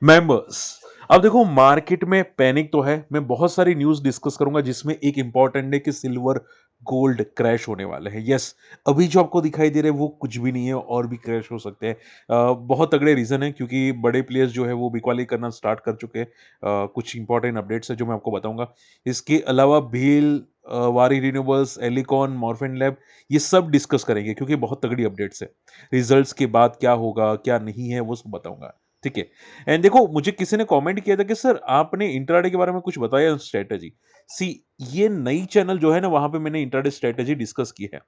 Members. अब देखो market में पैनिक तो है, मैं बहुत सारी न्यूज़ डिस्कस करूँगा जिसमें एक इम्पोर्टेंट है कि सिल्वर, गोल्ड क्रैश होने वाले हैं। यस, अभी जो आपको दिखाई दे रहे हैं वो कुछ भी नहीं है और भी क्रैश हो सकते हैं। बहुत तगड़े रीज़न है क्योंकि बड़े प्लेयर्स जो है वो बिकवाली करना स्टार्ट कर चुके हैं। कुछ इंपॉर्टेंट अपडेट्स हैं जो मैं आपको बताऊँगा। इसके अलावा भेल, वारी रिन्यूएबल्स, एलिकॉन, मॉर्फिन लैब ये सब डिस्कस करेंगे क्योंकि बहुत तगड़ी अपडेट्स है। रिजल्ट्स के बाद क्या होगा, क्या नहीं है वो सब बताऊँगा। ठीक है? एंड देखो मुझे किसी ने कमेंट किया था कि सर आपने इंट्राडे के बारे में कुछ बताया स्ट्रेटजी। सी ये नई चैनल जो है ना वहां पे मैंने इंट्राडे स्ट्रेटजी डिस्कस की है।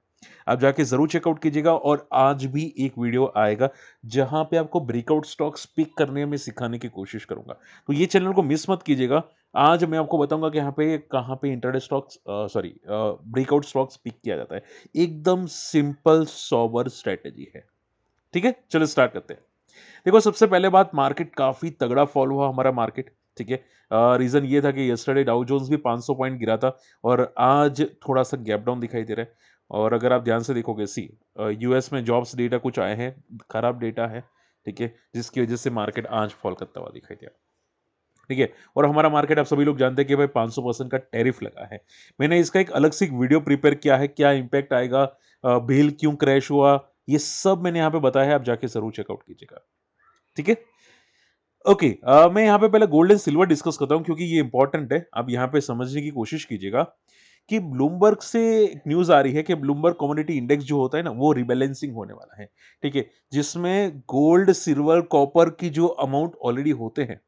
आप जाके जरूर चेकआउट कीजिएगा और आज भी एक वीडियो आएगा जहां पे आपको ब्रेकआउट स्टॉक्स पिक करने में सिखाने की कोशिश करूंगा। तो ये चैनल को मिस मत कीजिएगा। आज मैं आपको बताऊंगा कि यहाँ पे कहाँ पे intraday stocks sorry breakout stocks pick किया जाता है। एकदम सिंपल सोबर स्ट्रेटजी है। ठीक है, चलो स्टार्ट करते हैं। देखो सबसे पहले बात, मार्केट काफी तगड़ा फॉल हुआ हमारा मार्केट। ठीक है, रीजन ये था कि यस्टरडे डाउ जोन्स भी 500 पॉइंट गिरा था और आज थोड़ा सा गैप डाउन दिखाई दे रहा है। और अगर आप ध्यान से देखोगे सी यूएस में जॉब्स डेटा कुछ आए हैं, खराब डेटा है। ठीक है, जिसकी वजह से मार्केट आज फॉल करता हुआ दिखाई दिया। ठीक है, और हमारा मार्केट आप सभी लोग जानते हैं कि भाई 500% का टैरिफ लगा है। मैंने इसका एक अलग से एक वीडियो प्रिपेयर किया है, क्या इंपैक्ट आएगा, भेल क्यों क्रैश हुआ, ये सब मैंने यहाँ पे बताया है, आप जाके जरूर चेकआउट कीजिएगा। ठीक है, ओके। मैं यहाँ पे पहले गोल्ड एंड सिल्वर डिस्कस करता हूँ क्योंकि ये इंपॉर्टेंट है। आप यहाँ पे समझने की कोशिश कीजिएगा कि ब्लूमबर्ग से एक न्यूज आ रही है कि ब्लूमबर्ग कमोडिटी इंडेक्स जो होता है ना वो रिबैलेंसिंग होने वाला है। ठीक है, जिसमें गोल्ड, सिल्वर, कॉपर की जो अमाउंट ऑलरेडी होते हैं,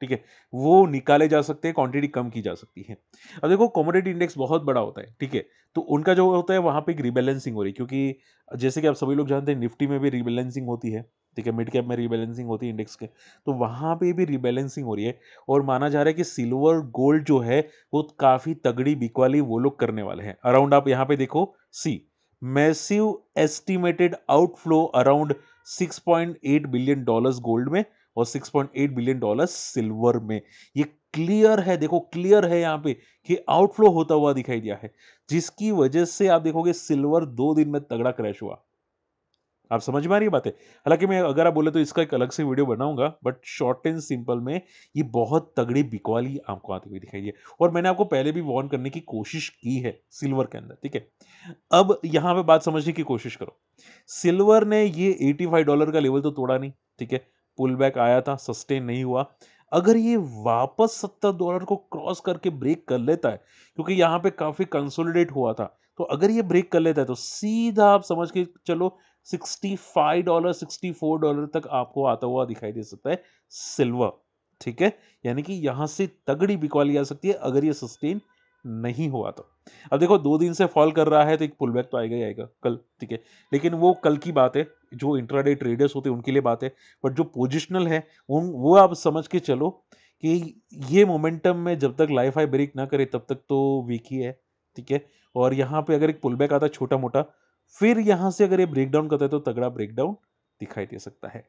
ठीक है, वो निकाले जा सकते हैं, क्वांटिटी कम की जा सकती है। अब देखो कमोडिटी इंडेक्स बहुत बड़ा होता है। ठीक है, तो उनका जो होता है वहां पे एक रिबैलेंसिंग हो रही है क्योंकि जैसे कि आप सभी लोग जानते हैं निफ्टी में भी रिबैलेंसिंग होती है। ठीक है, मिड कैप में रिबैलेंसिंग होती है इंडेक्स के। तो वहां पे भी रिबैलेंसिंग हो रही है और माना जा रहा है कि सिल्वर गोल्ड जो है वो काफी तगड़ी बिकवाली वो लोग करने वाले हैं। अराउंड आप यहाँ पे देखो, see massive estimated outflow around 6.8 billion dollars gold में और 6.8 बिलियन डॉलर्स सिल्वर में। ये क्लियर है, देखो क्लियर है यहाँ पे कि आउटफ्लो होता हुआ दिखाई दिया है, जिसकी वजह से आप देखोगे सिल्वर 2 दिन में तगड़ा क्रैश हुआ। आप समझ में आ रही है बातें? हालाँकि मैं अगर आप बोले तो इसका एक अलग से वीडियो बनाऊँगा, बट शॉर्ट एंड सिंपल में ये बहुत तगड़ी बिकवाली आपको आती हुई दिखाई दी है और मैंने आपको पहले भी वार्न करने की कोशिश की है सिल्वर के अंदर, ठीक है? अब यहाँ पे बात समझने की कोशिश करो। सिल्वर ने ये $85 का लेवल तो तोड़ा नहीं, ठीक है? पुल बैक आया था, सस्टेन नहीं हुआ। अगर ये वापस $70 को क्रॉस करके ब्रेक कर लेता है, क्योंकि यहाँ पे काफ़ी कंसोलिडेट हुआ था, तो अगर ये ब्रेक कर लेता है तो सीधा आप समझ के चलो $65, $64 तक आपको आता हुआ दिखाई दे सकता है सिल्वर। ठीक है, यानी कि यहां से तगड़ी बिकवाली आ सकती है अगर ये सस्टेन नहीं हुआ तो। अब देखो 2 दिन से फॉल कर रहा है तो एक पुल बैक तो आएगा ही आएगा कल। ठीक है, लेकिन वो कल की बात है, जो इंट्राडे ट्रेडर्स होते हैं उनके लिए बात है। बट जो पोजिशनल है उन वो आप समझ के चलो कि ये मोमेंटम में जब तक लाइफ हाई ब्रेक ना करे तब तक तो वीक ही है। ठीक है, और यहाँ पे अगर एक पुल बैक आता है छोटा मोटा, फिर यहां से अगर ये ब्रेकडाउन करता है तो तगड़ा ब्रेकडाउन दिखाई दे सकता है।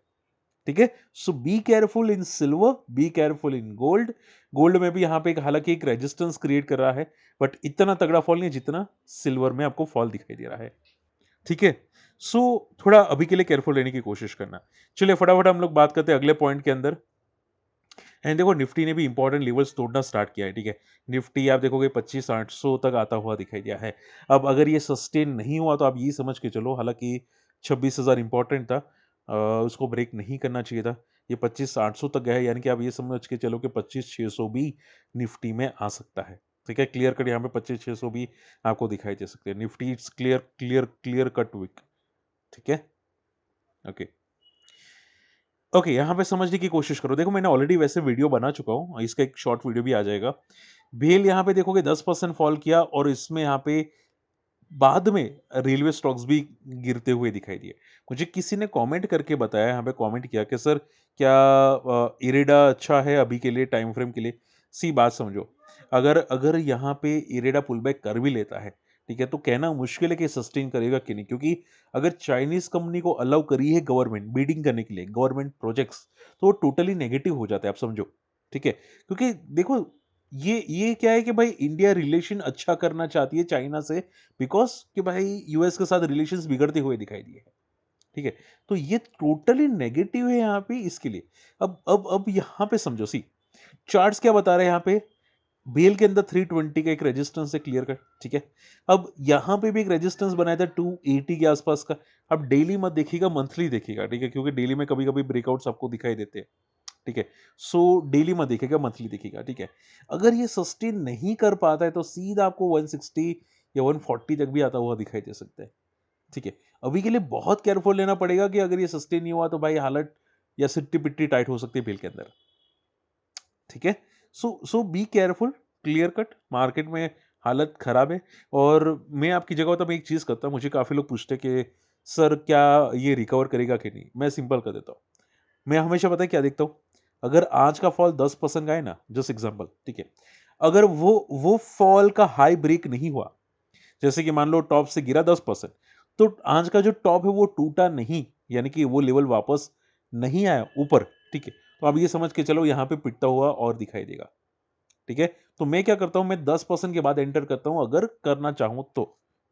ठीक है, so be careful in silver, be careful in gold. Gold में भी यहां पे एक हालांकि एक रेजिस्टेंस क्रिएट कर रहा है, बट इतना तगड़ा फॉल नहीं जितना सिल्वर में आपको फॉल दिखाई दे रहा है। ठीक है, सो थोड़ा अभी के लिए केयरफुल रहने की कोशिश करना। चलिए फटाफट हम लोग बात करते हैं अगले पॉइंट के अंदर। एंड देखो निफ्टी ने भी इंपॉर्टेंट लेवल्स तोड़ना स्टार्ट किया है। ठीक है, निफ्टी आप देखोगे 25,800 तक आता हुआ दिखाई दिया है। अब अगर ये सस्टेन नहीं हुआ तो आप ये समझ के चलो, हालांकि 26,000 इंपॉर्टेंट था, उसको ब्रेक नहीं करना चाहिए था। ये 25,800 तक गया है, यानी कि आप ये समझ के चलो कि 25,600 भी निफ्टी में आ सकता है। ठीक है, क्लियर कट यहाँ पे 25,600 भी आपको दिखाई दे सकते हैं। Nifty it's clear clear clear cut week. ठीक है, ओके ओके, यहाँ पे समझने की कोशिश करो। देखो मैंने ऑलरेडी वैसे वीडियो बना चुका हूँ, इसका एक शॉर्ट वीडियो भी आ जाएगा। भेल यहाँ पे देखोगे 10% फॉल किया और इसमें यहाँ पे बाद में रेलवे स्टॉक्स भी गिरते हुए दिखाई दिए। मुझे किसी ने कमेंट करके बताया, यहाँ पे कमेंट किया कि सर क्या इरेडा अच्छा है अभी के लिए, टाइम फ्रेम के लिए? सी बात समझो, अगर अगर यहाँ पे इरेडा पुल बैक कर भी लेता है, ठीक है, तो कहना मुश्किल है कि सस्टेन करेगा कि नहीं, क्योंकि अगर चाइनीज कंपनी को अलाउ करी है गवर्नमेंट बीडिंग करने के लिए गवर्नमेंट प्रोजेक्ट्स, तो वो टोटली नेगेटिव हो जाता है, आप समझो। ठीक है, क्योंकि देखो ये क्या है कि भाई इंडिया रिलेशन अच्छा करना चाहती है चाइना से, बिकॉज कि भाई यूएस के साथ रिलेशंस बिगड़ते हुए दिखाई दिए हैं। ठीक है? तो ये टोटली नेगेटिव है यहाँ पे इसके लिए। अब यहाँ पे समझो सी चार्ट्स क्या बता रहे हैं यहाँ पे? बेल के अंदर 320 का एक रेजिस्टेंस है क्लियर कट, ठीक है? अब यहाँ पे भी एक रेजिस्टेंस बनाया था 280 के आसपास का। अब डेली मत देखिएगा, मंथली देखिएगा, ठीक है? क्योंकि डेली में कभी-कभी ब्रेकआउट्स आपको दिखाई देते हैं, ठीक है? सो डेली मत देखिएगा, मंथली देखिएगा, ठीक है? अगर ये सस्टेन नहीं कर पाता है तो सीधा आपको 160 या 140 तक भी आता हुआ दिखाई दे सकता है, ठीक है? अभी के लिए बहुत केयरफुल लेना पड़ेगा कि अगर ये सस्टेन नहीं हुआ तो भाई हालत या सिट्टी-पिट्टी टाइट हो सकती है बेल के अंदर, ठीक है? So be careful, clear cut, market में हालत खराब है। और मैं आपकी जगह होता मैं एक चीज़ करता, मुझे काफ़ी लोग पूछते हैं कि सर क्या ये रिकवर करेगा कि नहीं? मैं सिंपल कर देता हूँ। मैं हमेशा पता है क्या देखता हूँ? अगर आज का फॉल 10% का है ना, जस्ट एग्जांपल, ठीक है? अगर वो फॉल का हाई ब्रेक नहीं हुआ, जैसे कि मान लो टॉप से गिरा 10%, तो आज का जो टॉप है वो टूटा नहीं, यानी कि वो लेवल वापस नहीं आया ऊपर, ठीक है? तो आप ये समझ के चलो यहाँ पे पिटता हुआ और दिखाई देगा, ठीक है? तो मैं क्या करता हूँ, मैं 10% के बाद एंटर करता हूँ अगर करना चाहूँ तो,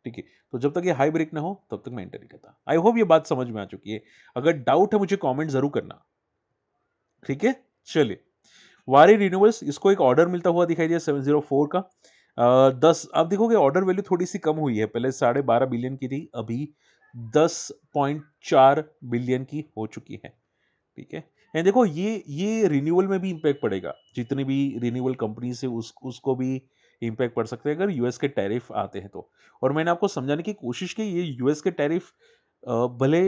ठीक है? तो जब तक ये हाई ब्रेक ना हो तब तक मैं एंटर नहीं करता। आई होप ये बात समझ में आ चुकी है। अगर डाउट है मुझे कमेंट ज़रूर करना, ठीक है? चलिए, वारी रिन्यूएबल्स इसको एक ऑर्डर मिलता हुआ दिखाई दिया 704 का। 10 आप देखोगे ऑर्डर वैल्यू थोड़ी-सी कम हुई है, पहले 12.5 बिलियन की थी, अभी 10.4 बिलियन की हो चुकी है। ठीक है? एंड देखो ये रिन्यूअल में भी इम्पैक्ट पड़ेगा। जितनी भी रिन्यूअल कंपनीज़ है उसको भी इम्पैक्ट पड़ सकता है अगर यूएस के टैरिफ आते हैं तो। और मैंने आपको समझाने की कोशिश की ये यूएस के टैरिफ भले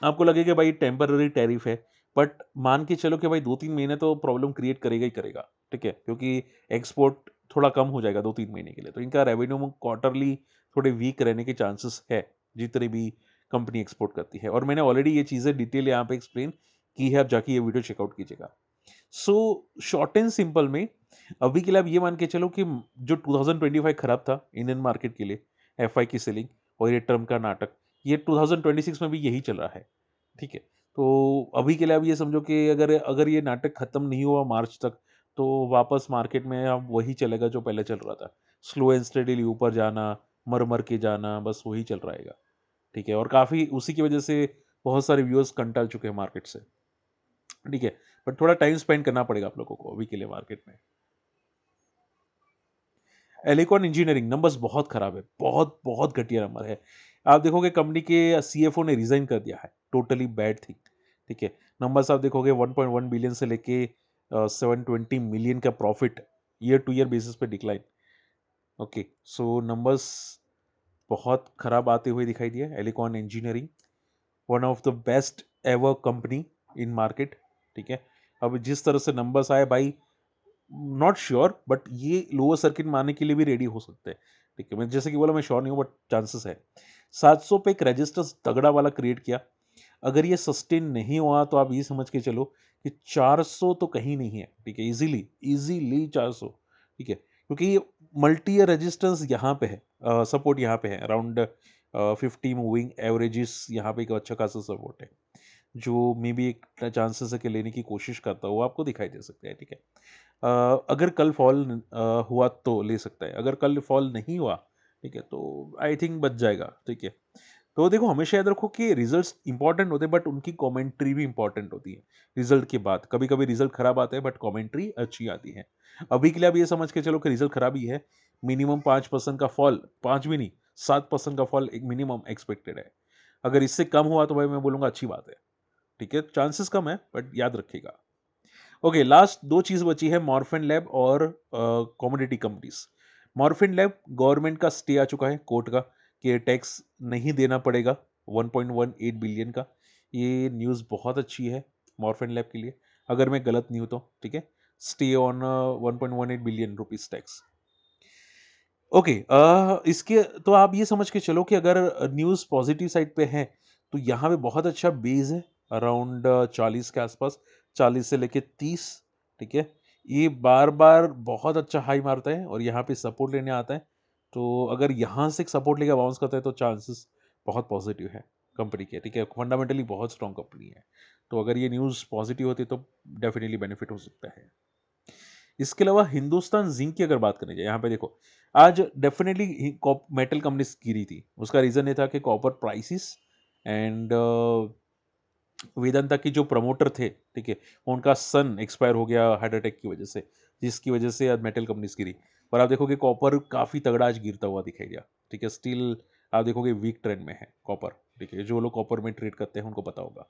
आपको लगे कि भाई टेम्पररी टैरिफ है, बट मान के चलो कि भाई 2-3 महीने तो प्रॉब्लम क्रिएट करेगा ही करेगा, ठीक है? क्योंकि एक्सपोर्ट थोड़ा कम हो जाएगा 2-3 महीने के लिए, तो इनका रेवेन्यू क्वार्टरली थोड़े वीक रहने के चांसेस है, जितनी भी कंपनी एक्सपोर्ट करती है। और मैंने ऑलरेडी ये चीज़ें डिटेल यहाँ पे एक्सप्लेन की है, आप जाके ये वीडियो चेकआउट कीजिएगा। सो शॉर्ट एंड सिंपल में अभी के लिए आप ये मान के चलो कि जो 2025 खराब था इंडियन मार्केट के लिए, एफआई की सेलिंग और ये ट्रम्प का नाटक, ये 2026 में भी यही चल रहा है, ठीक है? तो अभी के लिए आप ये समझो कि अगर अगर ये नाटक खत्म नहीं हुआ मार्च तक, तो वापस मार्केट में अब वही चलेगा जो पहले चल रहा था। स्लो एंड स्टेडीली ऊपर जाना, मर-मर के जाना, बस वही चल रहेगा, ठीक है? और काफ़ी उसी की वजह से बहुत सारे व्यूअर्स कंटाल चुके हैं मार्केट से, ठीक है? बट थोड़ा टाइम स्पेंड करना पड़ेगा आप लोगों को अभी के लिए मार्केट में। एलिकॉन इंजीनियरिंग नंबर्स बहुत खराब है, बहुत घटिया नंबर है। आप देखोगे कंपनी के सीएफओ ने रिजाइन कर दिया है, टोटली बैड थिंग, ठीक है? नंबर्स आप देखोगे 1.1 बिलियन से लेके 720 मिलियन का profit, year two year basis पे डिक्लाइन। ओके, सो नंबर्स बहुत खराब आते हुए दिखाई दिया। Elecon engineering one of the best ever company in market, ठीक है? अब जिस तरह से नंबर्स आए भाई, नॉट श्योर बट ये लोअर सर्किट मारने के लिए भी रेडी हो सकते हैं, ठीक है? मैं जैसे कि बोला मैं श्योर नहीं हूँ बट चांसेस है। 700 पे एक रेजिस्टेंस तगड़ा वाला क्रिएट किया। अगर ये सस्टेन नहीं हुआ तो आप ये समझ के चलो कि 400 तो कहीं नहीं है, ठीक है? इजीली इजीली 400, ठीक है? क्योंकि ये मल्टी ईयर रेजिस्टेंस यहाँ पे है, सपोर्ट यहाँ पे है अराउंड 50 मूविंग एवरेजेस, यहाँ पे एक अच्छा खासा सपोर्ट है, जो मे बी एक चांसेस है कि लेने की कोशिश करता हो, वो आपको दिखाई दे सकता है, ठीक है? अगर कल फॉल हुआ तो ले सकता है, अगर कल फॉल नहीं हुआ, ठीक है, तो आई थिंक बच जाएगा, ठीक है? तो देखो हमेशा याद रखो कि रिजल्ट्स इंपॉर्टेंट होते हैं बट उनकी कमेंट्री भी इंपॉर्टेंट होती है रिजल्ट के बाद। कभी कभी रिजल्ट खराब आते हैं बट कमेंट्री अच्छी आती है। अभी के लिए आप ये समझ के चलो कि रिजल्ट खराब ही है, मिनिमम 5% का फॉल, 5 भी नहीं, 7% का फॉल एक मिनिमम एक्सपेक्टेड है। अगर इससे कम हुआ तो भाई मैं बोलूंगा अच्छी बात है, ठीक है? चांसेस कम है बट याद रखिएगा। ओके, लास्ट दो चीज बची है, मॉर्फिन लैब और commodity companies. Morphine lab government का स्टे आ चुका है कोर्ट का कि टैक्स नहीं देना पड़ेगा 1.18 बिलियन का। ये न्यूज़ बहुत अच्छी है मॉर्फिन लैब के लिए, अगर मैं गलत नहीं हूं तो, ठीक है? Stay on 1.18 billion rupees tax. Okay, इसके तो आप ये समझ के चलो कि अगर न्यूज़ पॉजिटिव साइड पे है तो यहाँ पे बहुत अच्छा बेस है, अराउंड 40 के आसपास, 40 से लेके 30, ठीक है? ये बार बार बहुत अच्छा हाई मारता है और यहाँ पे सपोर्ट लेने आता है। तो अगर यहाँ से सपोर्ट लेकर बाउंस करता है तो चांसेस बहुत पॉजिटिव है कंपनी के, ठीक है? फंडामेंटली बहुत स्ट्रॉन्ग कंपनी है, तो अगर ये न्यूज़ पॉजिटिव होती तो डेफिनेटली बेनिफिट हो सकता है। इसके अलावा हिंदुस्तान जिंक की अगर बात करें जाए, यहाँ पे देखो आज डेफिनेटली मेटल कंपनीज गिरी थी, उसका रीजन ये था कि कॉपर प्राइसेस एंड वेदांता की जो प्रमोटर थे, ठीक है, उनका सन एक्सपायर हो गया हार्ट अटैक की वजह से, जिसकी वजह से आज मेटल कंपनीज गिरी। और आप देखोगे कॉपर काफ़ी तगड़ा आज गिरता हुआ दिखाई दिया, ठीक है, स्टिल आप देखोगे वीक ट्रेंड में है कॉपर, ठीक है, जो लोग कॉपर में ट्रेड करते हैं उनको पता होगा,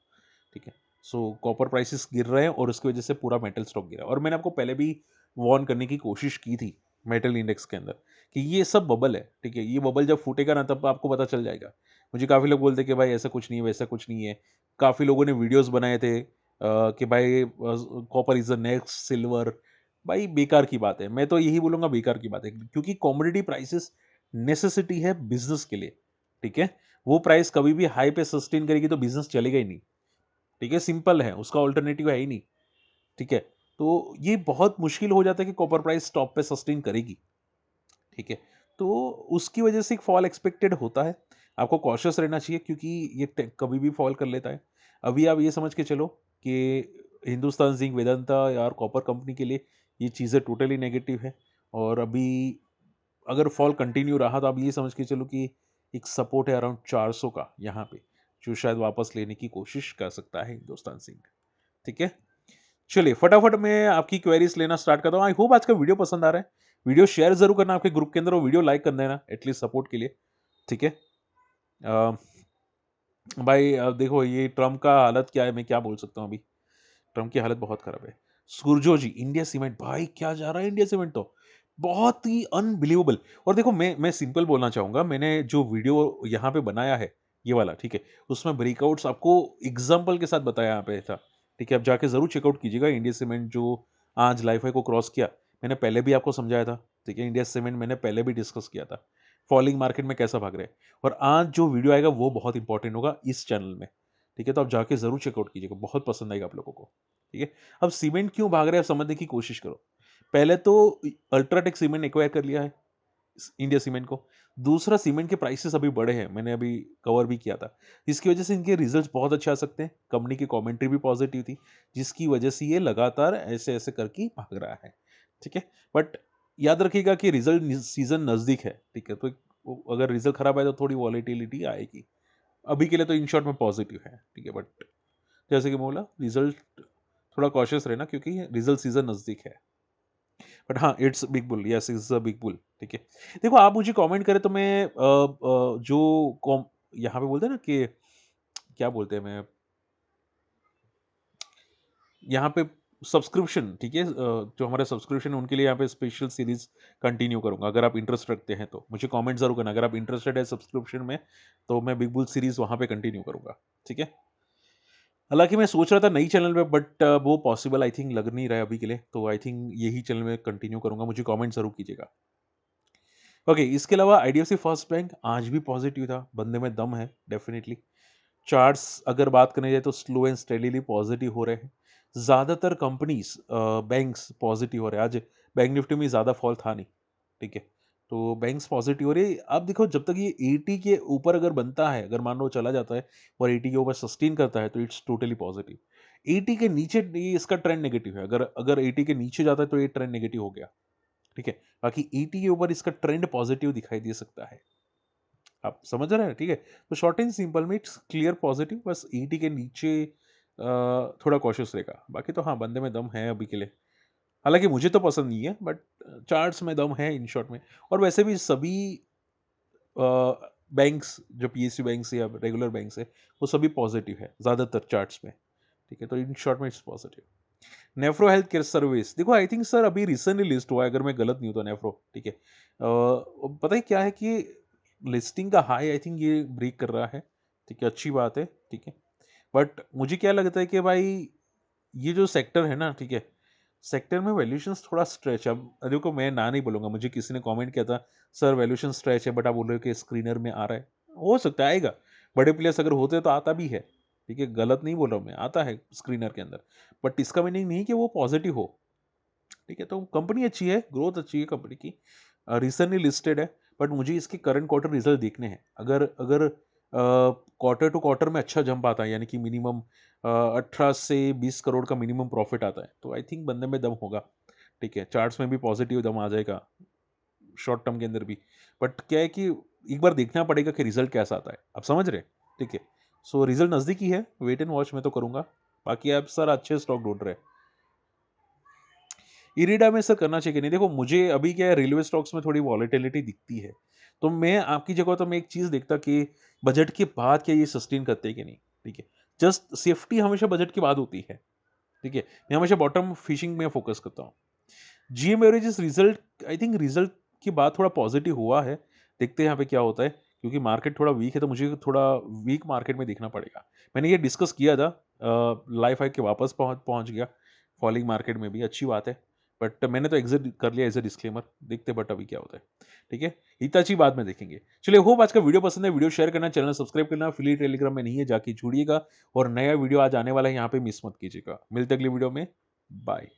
ठीक है। सो कॉपर प्राइसेस गिर रहे हैं और उसकी वजह से पूरा मेटल स्टॉक गिरा, और मैंने आपको पहले भी वार्न करने की कोशिश की थी मेटल इंडेक्स के अंदर कि ये सब बबल है, ठीक है, ये बबल जब फूटेगा ना तब आपको पता चल जाएगा। मुझे काफ़ी लोग बोलते हैं कि भाई ऐसा कुछ नहीं है, वैसा कुछ नहीं है। काफ़ी लोगों ने वीडियोस बनाए थे कि भाई copper is the next silver. भाई बेकार की बात है, मैं तो यही बोलूँगा बेकार की बात है, क्योंकि कमोडिटी प्राइसेस नेसेसिटी है बिजनेस के लिए, ठीक है। वो प्राइस कभी भी हाई पे सस्टेन करेगी तो बिजनेस चलेगा ही नहीं, ठीक है, सिंपल है, उसका ऑल्टरनेटिव है ही नहीं, ठीक है। तो ये बहुत मुश्किल हो जाता है कि कॉपर प्राइस टॉप पे सस्टेन करेगी, ठीक है। तो उसकी वजह से एक फॉल एक्सपेक्टेड होता है। आपको कॉशियस रहना चाहिए क्योंकि ये कभी भी फॉल कर लेता है। अभी आप ये समझ के चलो कि हिंदुस्तान जिंक, वेदांता और कॉपर कंपनी के लिए ये चीज़ें टोटली नेगेटिव है। और अभी अगर फॉल कंटिन्यू रहा तो आप ये समझ के चलो कि एक सपोर्ट है अराउंड 400 का यहाँ पे, जो शायद वापस लेने की कोशिश कर सकता है हिंदुस्तान जिंक, ठीक है। चलिए फटाफट मैं आपकी क्वेरीज लेना स्टार्ट करता हूँ। आई होप आज का वीडियो पसंद आ रहा है। वीडियो शेयर जरूर करना आपके ग्रुप के अंदर और वीडियो लाइक कर देना एटलीस्ट सपोर्ट के लिए, ठीक है। अ, भाई देखो ये ट्रम्प का हालत क्या है, मैं क्या बोल सकता हूँ अभी। ट्रम्प की हालत बहुत खराब है। सुरजो जी, इंडिया सीमेंट, भाई क्या जा रहा है इंडिया सीमेंट तो बहुत ही अनबिलीवेबल। और देखो मैं सिंपल बोलना चाहूंगा, मैंने जो वीडियो यहाँ पे बनाया है ये वाला, ठीक है, उसमें ब्रेकआउट्स आपको एग्जाम्पल के साथ बताया यहाँ पे था, ठीक है। आप जाके जरूर चेकआउट कीजिएगा इंडिया सीमेंट जो आज लाइफ को क्रॉस किया। मैंने पहले भी आपको समझाया था, ठीक है, इंडिया सीमेंट मैंने पहले भी डिस्कस किया था फॉलिंग मार्केट में कैसा भाग रहे हैं। और आज जो वीडियो आएगा वो बहुत इंपॉर्टेंट होगा इस चैनल में, ठीक है। तो आप जाके जरूर चेकआउट कीजिएगा, बहुत पसंद आएगा आप लोगों को, ठीक है। अब सीमेंट क्यों भाग रहे हैं समझने की कोशिश करो। पहले तो अल्ट्राटेक सीमेंट एक्वायर कर लिया है इंडिया सीमेंट को। दूसरा, सीमेंट के प्राइसेस अभी बढ़े हैं, मैंने अभी कवर भी किया था, जिसकी वजह से इनके रिजल्ट्स बहुत अच्छे आ सकते हैं। कंपनी की कमेंट्री भी पॉजिटिव थी, जिसकी वजह से ये लगातार ऐसे ऐसे करके भाग रहा है, ठीक है। बट याद रखिएगा कि रिजल्ट सीजन नजदीक है, ठीक है। तो अगर रिजल्ट खराब आए तो थोड़ी वॉलेटिलिटी आएगी। अभी के लिए तो इन शॉर्ट में पॉजिटिव है, ठीक है। बट जैसे कि मैं बोला, रिजल्ट थोड़ा कॉशियस रहना क्योंकि रिजल्ट सीजन नजदीक है। बट हाँ, it's big bull, yes it's a big bull, ठीक है। देखो आप मुझे कमेंट करें तो मैं जो कॉम यहाँ पे बोलते हैं ना कि क्या बोलते हैं, मैं यहाँ पे सब्सक्रिप्शन, ठीक है, जो हमारे सब्सक्रिप्शन है उनके लिए यहाँ पे स्पेशल सीरीज कंटिन्यू करूंगा। अगर आप इंटरेस्ट रखते हैं तो मुझे कमेंट जरूर करना, अगर आप इंटरेस्टेड है सब्सक्रिप्शन में तो मैं बिग बुल सीरीज वहां पे कंटिन्यू करूंगा, ठीक है। हालांकि मैं सोच रहा था नई चैनल पे, बट वो पॉसिबल आई थिंक लग नहीं रहा है अभी के लिए, तो आई थिंक यही चैनल में कंटिन्यू करूंगा। मुझे कमेंट जरूर कीजिएगा। ओके, इसके अलावा आईडीएफसी फर्स्ट बैंक आज भी पॉजिटिव था, बंदे में दम है डेफिनेटली। चार्ट्स अगर बात करने जाए तो स्लो एंड स्टेडीली पॉजिटिव हो रहे हैं। ज़्यादातर कंपनीज बैंक्स पॉजिटिव हो रहे हैं आज। बैंक निफ्टी में ज़्यादा फॉल था नहीं, ठीक है। तो बैंक्स पॉजिटिव हो रही है। अब देखो जब तक ये 80 के ऊपर अगर बनता है, अगर मान लो चला जाता है और 80 के ऊपर सस्टेन करता है तो इट्स टोटली पॉजिटिव। 80 के नीचे ये इसका ट्रेंड नेगेटिव है, अगर अगर 80 के नीचे जाता है तो ये ट्रेंड नेगेटिव हो गया, ठीक है। बाकी 80 के ऊपर इसका ट्रेंड पॉजिटिव दिखाई दे सकता है। आप समझ रहे हैं, ठीक है। तो शॉर्ट एंड सिंपल में इट्स क्लियर पॉजिटिव, बस 80 के नीचे थोड़ा कॉशियस रहेगा। बाकी तो हाँ, बंदे में दम है अभी के लिए। हालांकि मुझे तो पसंद नहीं है, बट चार्ट्स में दम है इन शॉर्ट में। और वैसे भी सभी बैंक्स जो पीएसयू बैंक्स या रेगुलर बैंक्स है वो सभी पॉजिटिव है ज़्यादातर चार्ट्स में, ठीक है। तो इन शॉर्ट में it's positive. Nephro health care service, देखो आई थिंक सर अभी रिसेंटली लिस्ट हुआ है, अगर मैं गलत नहीं हूँ तो नेफ्रो, ठीक है। पता है क्या है कि लिस्टिंग का हाई आई थिंक ये ब्रेक कर रहा है, ठीक है, अच्छी बात है, ठीक है। बट मुझे क्या लगता है कि भाई ये जो सेक्टर है ना, ठीक है, सेक्टर में वैल्यूएशंस थोड़ा स्ट्रेच है। अब देखो मैं ना नहीं बोलूंगा, मुझे किसी ने कमेंट किया था सर वैल्यूएशन स्ट्रेच है, बट आप बोल रहे हो कि स्क्रीनर में आ रहा है। हो सकता है आएगा, बड़े प्लेयर्स अगर होते तो आता भी है, ठीक है, गलत नहीं बोल रहा हूँ मैं, आता है स्क्रीनर के अंदर। बट इसका मीनिंग नहीं कि वो पॉजिटिव हो, ठीक है। तो कंपनी अच्छी है, ग्रोथ अच्छी है कंपनी की, रिसेंटली लिस्टेड है। बट मुझे इसके करंट क्वार्टर रिजल्ट देखने हैं। अगर अगर क्वार्टर टू क्वार्टर में अच्छा जंप आता है, यानी कि मिनिमम 18 से 20 करोड़ का मिनिमम प्रॉफिट आता है, तो आई थिंक बंदे में दम होगा, ठीक है। चार्ट्स में भी पॉजिटिव दम आ जाएगा शॉर्ट टर्म के अंदर भी। बट क्या है कि एक बार देखना पड़ेगा कि रिजल्ट कैसा आता है, आप समझ रहे हैं, ठीक है। सो रिजल्ट नजदीक ही है, वेट एंड वॉच मैं तो करूंगा। बाकी आप सर अच्छे स्टॉक ढूंढ रहे हैं। इरिडा में सर करना चाहिए कि नहीं, देखो मुझे अभी क्या है, रेलवे स्टॉक्स में थोड़ी वॉलेटिलिटी दिखती है, तो मैं आपकी जगह तो मैं एक चीज देखता कि बजट के बाद क्या ये सस्टेन करते हैं कि नहीं। ठीक है, जस्ट सेफ्टी हमेशा बजट के बाद होती है। ठीक है, मैं हमेशा बॉटम फिशिंग में फोकस करता हूँ। GM averages result, I think result की बात थोड़ा पॉजिटिव हुआ है। देखते हैं यहाँ पे क्या होता है, क्योंकि मार्केट थोड़ा वीक है, तो मुझे थोड़ा वीक मार्केट में देखना पड़ेगा। मैंने ये डिस्कस किया था, लाइफ हाइक के वापस पहुंच पहुंच गया फॉलिंग मार्केट में भी, अच्छी बात है। बट मैंने तो एग्जिट कर लिया एज ए डिस्क्लेमर, देखते बट अभी क्या होता है। ठीक है, इतना अच्छी बात में देखेंगे। चलिए, होप आज का वीडियो पसंद है, वीडियो शेयर करना, चैनल सब्सक्राइब करना, affiliate टेलीग्राम में नहीं है जाके जुड़िएगा, और नया वीडियो आज आने वाला है यहाँ पे, मिस मत कीजिएगा। मिलते अगले वीडियो में, बाय।